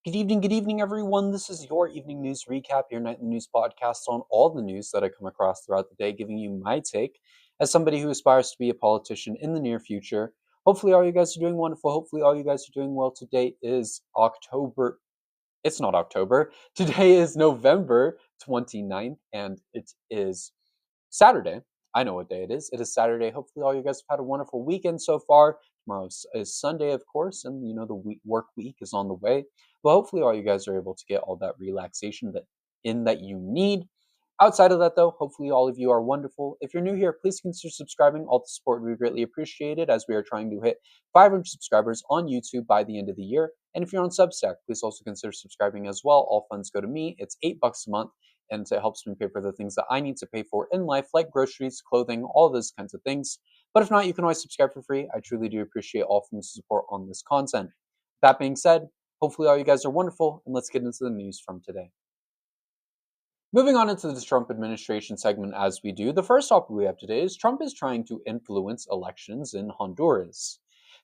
Good evening, everyone. This is your evening news recap, your nightly news podcast on all the news that I come across throughout the day, giving you my take as somebody who aspires to be a politician in the near future. Hopefully, all you guys are doing wonderful. Hopefully, all you guys are doing well. Today is October. It's not October. Today is November 29th, and it is Saturday. I know what day it is. It is Saturday. Hopefully, all you guys have had a wonderful weekend so far. Tomorrow is Sunday, of course, and the work week is on the way. But hopefully, all you guys are able to get all that relaxation that you need. Outside of that, though, hopefully all of you are wonderful. If you're new here, please consider subscribing. All the support would be greatly appreciated as we are trying to hit 500 subscribers on YouTube by the end of the year. And if you're on Substack, please also consider subscribing as well. All funds go to me. It's $8 a month, and it helps me pay for the things that I need to pay for in life, like groceries, clothing, all those kinds of things. But if not, you can always subscribe for free. I truly do appreciate all forms of support on this content. That being said, hopefully all you guys are wonderful, and let's get into the news from today. Moving on into this Trump administration segment as we do, the first topic we have today is Trump is trying to influence elections in Honduras.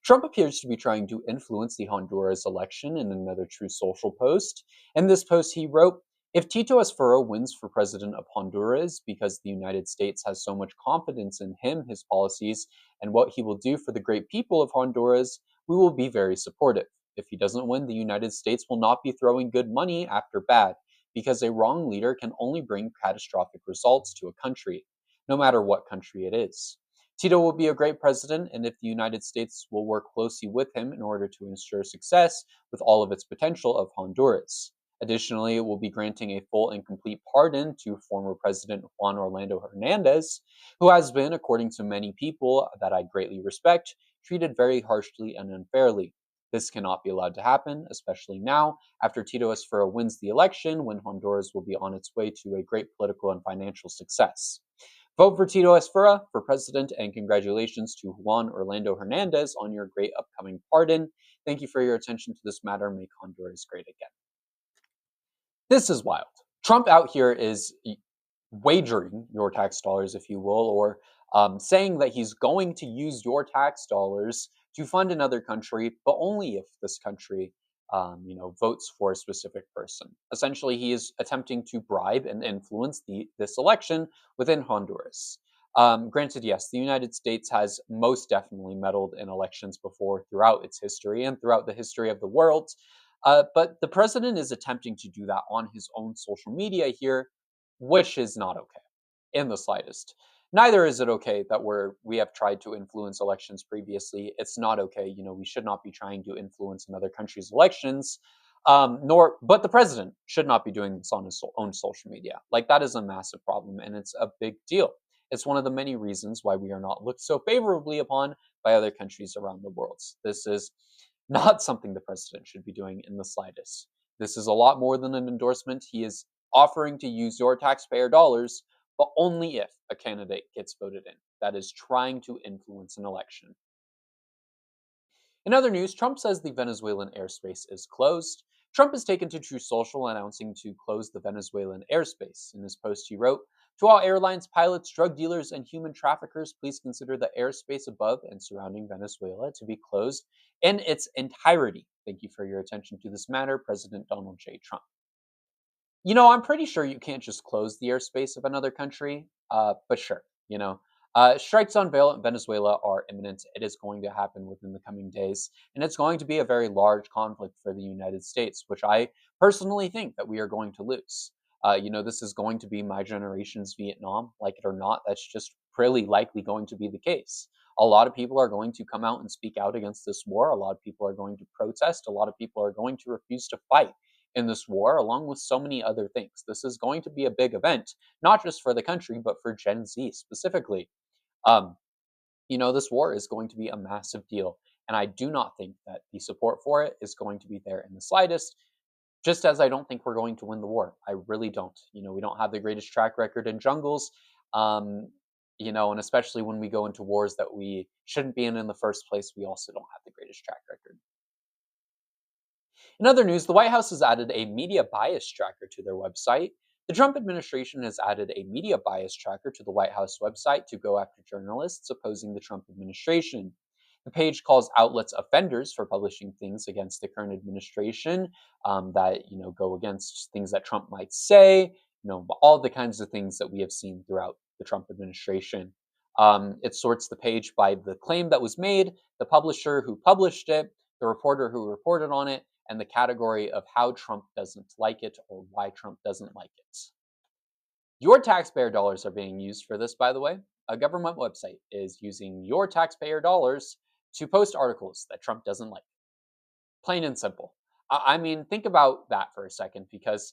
Trump appears to be trying to influence the Honduras election in another True Social post. In this post, he wrote, "If Tito Esfuro wins for president of Honduras because the United States has so much confidence in him, his policies, and what he will do for the great people of Honduras, we will be very supportive. If he doesn't win, the United States will not be throwing good money after bad, because a wrong leader can only bring catastrophic results to a country, no matter what country it is. Tito will be a great president, and if the United States will work closely with him in order to ensure success with all of its potential of Honduras. Additionally, it will be granting a full and complete pardon to former President Juan Orlando Hernandez, who has been, according to many people that I greatly respect, treated very harshly and unfairly. This cannot be allowed to happen, especially now, after Tito Esfero wins the election, when Honduras will be on its way to a great political and financial success. Vote for Tito Esfera for president, and congratulations to Juan Orlando Hernandez on your great upcoming pardon. Thank you for your attention to this matter. Make Honduras great again." This is wild. Trump out here is wagering your tax dollars, if you will, or saying that he's going to use your tax dollars to fund another country, but only if this country, votes for a specific person. Essentially, he is attempting to bribe and influence this election within Honduras. Granted, yes, the United States has most definitely meddled in elections before throughout its history and throughout the history of the world. But the president is attempting to do that on his own social media here, which is not okay in the slightest. Neither is it okay that we have tried to influence elections previously. It's not okay. We should not be trying to influence another country's elections. But the president should not be doing this on his own social media. Like, that is a massive problem, and it's a big deal. It's one of the many reasons why we are not looked so favorably upon by other countries around the world. This is not something the president should be doing in the slightest. This is a lot more than an endorsement. He is offering to use your taxpayer dollars, but only if a candidate gets voted in that is trying to influence an election. In other news, Trump says the Venezuelan airspace is closed. Trump has taken to True Social announcing to close the Venezuelan airspace. In his post, he wrote, "To all airlines, pilots, drug dealers, and human traffickers, please consider the airspace above and surrounding Venezuela to be closed in its entirety. Thank you for your attention to this matter, President Donald J. Trump." I'm pretty sure you can't just close the airspace of another country, but sure, strikes on Venezuela are imminent. It is going to happen within the coming days, and it's going to be a very large conflict for the United States, which I personally think that we are going to lose. This is going to be my generation's Vietnam, like it or not. That's just really likely going to be the case. A lot of people are going to come out and speak out against this war. A lot of people are going to protest. A lot of people are going to refuse to fight in this war, along with so many other things. This is going to be a big event, not just for the country, but for Gen Z specifically. Um, this war is going to be a massive deal, and I do not think that the support for it is going to be there in the slightest, just as I don't think we're going to win the war. I really don't. We don't have the greatest track record in jungles, and especially when we go into wars that we shouldn't be in the first place, we also don't have the greatest track record. In other news, the White House has added a media bias tracker to their website. The Trump administration has added a media bias tracker to the White House website to go after journalists opposing the Trump administration. The page calls outlets offenders for publishing things against the current administration that go against things that Trump might say. All the kinds of things that we have seen throughout the Trump administration. It sorts the page by the claim that was made, the publisher who published it, the reporter who reported on it, and the category of how Trump doesn't like it or why Trump doesn't like it. Your taxpayer dollars are being used for this, by the way. A government website is using your taxpayer dollars to post articles that Trump doesn't like. Plain and simple. I mean, think about that for a second, because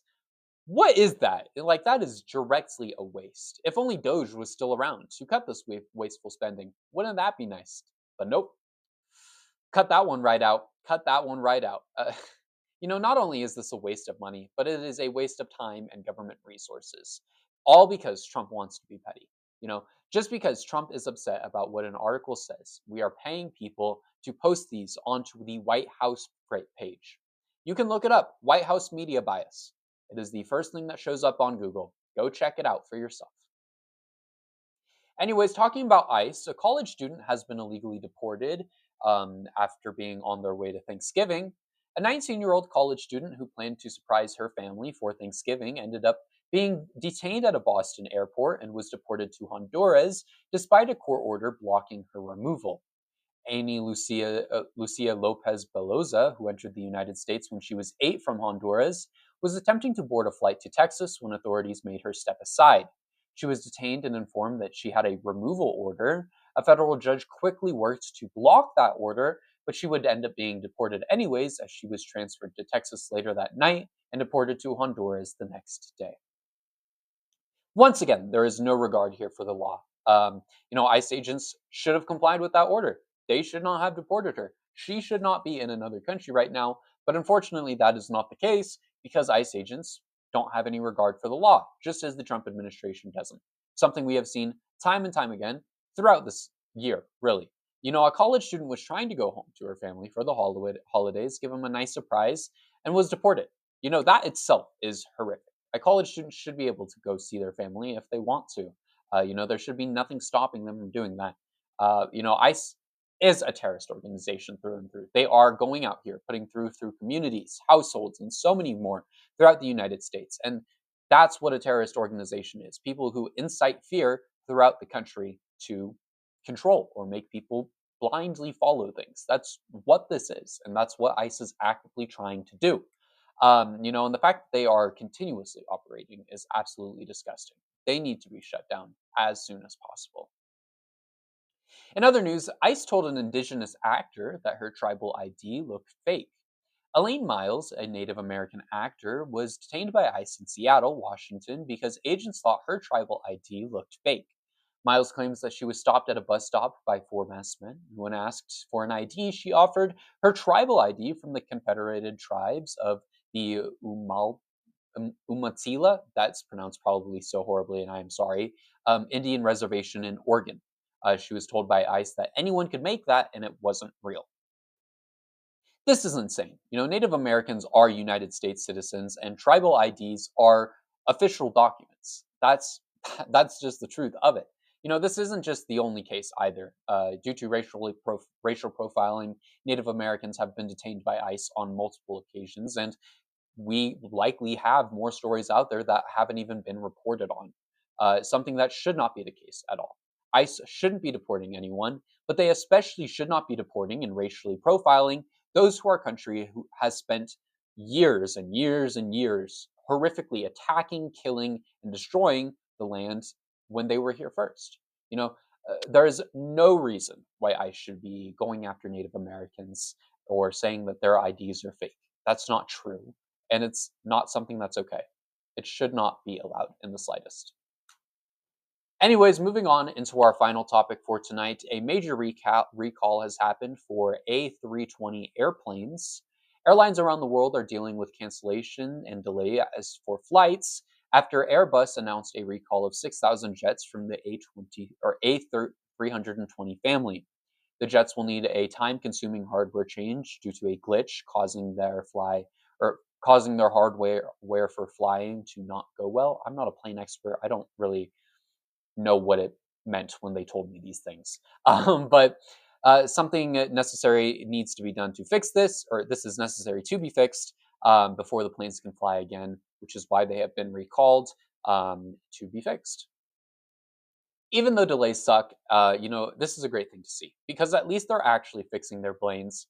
what is that? Like, that is directly a waste. If only Doge was still around to cut this wasteful spending, wouldn't that be nice? But nope. Cut that one right out. Cut that one right out. Not only is this a waste of money, but it is a waste of time and government resources. All because Trump wants to be petty. Just because Trump is upset about what an article says, we are paying people to post these onto the White House page. You can look it up, White House media bias. It is the first thing that shows up on Google. Go check it out for yourself. Anyways, talking about ICE, a college student has been illegally deported after being on their way to Thanksgiving. A 19-year-old college student who planned to surprise her family for Thanksgiving ended up being detained at a Boston airport and was deported to Honduras despite a court order blocking her removal. Amy Lucia Lopez Beloza, who entered the United States when she was 8 from Honduras, was attempting to board a flight to Texas when authorities made her step aside. She was detained and informed that she had a removal order. A federal judge quickly worked to block that order, but she would end up being deported anyways, as she was transferred to Texas later that night and deported to Honduras the next day. Once again, there is no regard here for the law. ICE agents should have complied with that order. They should not have deported her. She should not be in another country right now. But unfortunately, that is not the case because ICE agents don't have any regard for the law, just as the Trump administration doesn't. Something we have seen time and time again throughout this year, really. A college student was trying to go home to her family for the holidays, give them a nice surprise, and was deported. That itself is horrific. A college student should be able to go see their family if they want to. There should be nothing stopping them from doing that. ICE is a terrorist organization through and through. They are going out here, putting through communities, households, and so many more throughout the United States. And that's what a terrorist organization is. People who incite fear throughout the country to control or make people blindly follow things. That's what this is. And that's what ICE is actively trying to do. And the fact that they are continuously operating is absolutely disgusting. They need to be shut down as soon as possible. In other news, ICE told an Indigenous actor that her tribal ID looked fake. Elaine Miles, a Native American actor, was detained by ICE in Seattle, Washington, because agents thought her tribal ID looked fake. Miles claims that she was stopped at a bus stop by 4 masked men. When asked for an ID, she offered her tribal ID from the Confederated Tribes of the Umatilla, that's pronounced probably so horribly, and I am sorry, Indian reservation in Oregon. She was told by ICE that anyone could make that and it wasn't real. This is insane. Native Americans are United States citizens, and tribal IDs are official documents. That's just the truth of it. This isn't just the only case either. Due to racial profiling, Native Americans have been detained by ICE on multiple occasions, and we likely have more stories out there that haven't even been reported on. Something that should not be the case at all. ICE shouldn't be deporting anyone, but they especially should not be deporting and racially profiling those who our country who has spent years and years and years horrifically attacking, killing, and destroying the land when they were here first. There is no reason why ICE should be going after Native Americans or saying that their IDs are fake. That's not true. And it's not something that's okay. It should not be allowed in the slightest. Anyways, moving on into our final topic for tonight, a major recall has happened for A320 airplanes. Airlines around the world are dealing with cancellation and delay as for flights after Airbus announced a recall of 6,000 jets from the A320 family. The jets will need a time-consuming hardware change due to a glitch causing their hardware for flying to not go well. I'm not a plane expert. I don't really know what it meant when they told me these things. But something necessary needs to be done to fix this, or this is necessary to be fixed before the planes can fly again, which is why they have been recalled to be fixed. Even though delays suck, this is a great thing to see because at least they're actually fixing their planes,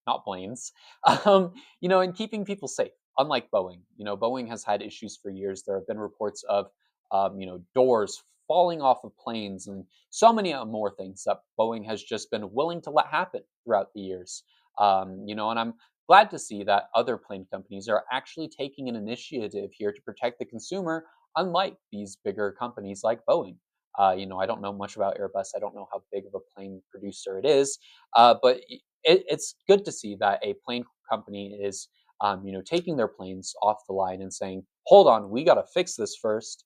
not planes, and keeping people safe. Unlike Boeing, Boeing has had issues for years. There have been reports of, doors falling off of planes and so many more things that Boeing has just been willing to let happen throughout the years. And I'm glad to see that other plane companies are actually taking an initiative here to protect the consumer, unlike these bigger companies like Boeing. I don't know much about Airbus. I don't know how big of a plane producer it is, but it's good to see that a plane company is, taking their planes off the line and saying, "Hold on, we got to fix this first,"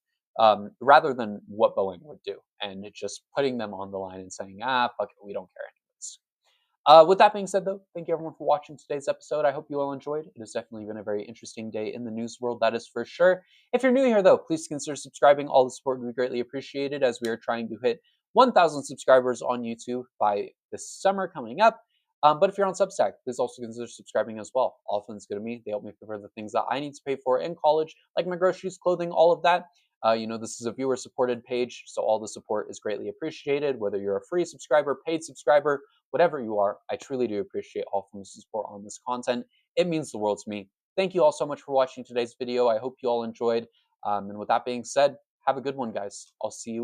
rather than what Boeing would do, and it's just putting them on the line and saying, "Ah, fuck it, we don't care anyways." With that being said, though, thank you everyone for watching today's episode. I hope you all enjoyed. It has definitely been a very interesting day in the news world, that is for sure. If you're new here, though, please consider subscribing. All the support would be greatly appreciated as we are trying to hit 1,000 subscribers on YouTube by this summer coming up. But if you're on Substack, please also consider subscribing as well. All funds go to me. They help me pay for the things that I need to pay for in college, like my groceries, clothing, all of that. This is a viewer supported page, so all the support is greatly appreciated, whether you're a free subscriber, paid subscriber, whatever you are. I truly do appreciate all forms of support on this content. It means the world to me. Thank you all so much for watching today's video. I hope you all enjoyed. And with that being said, have a good one, guys. I'll see you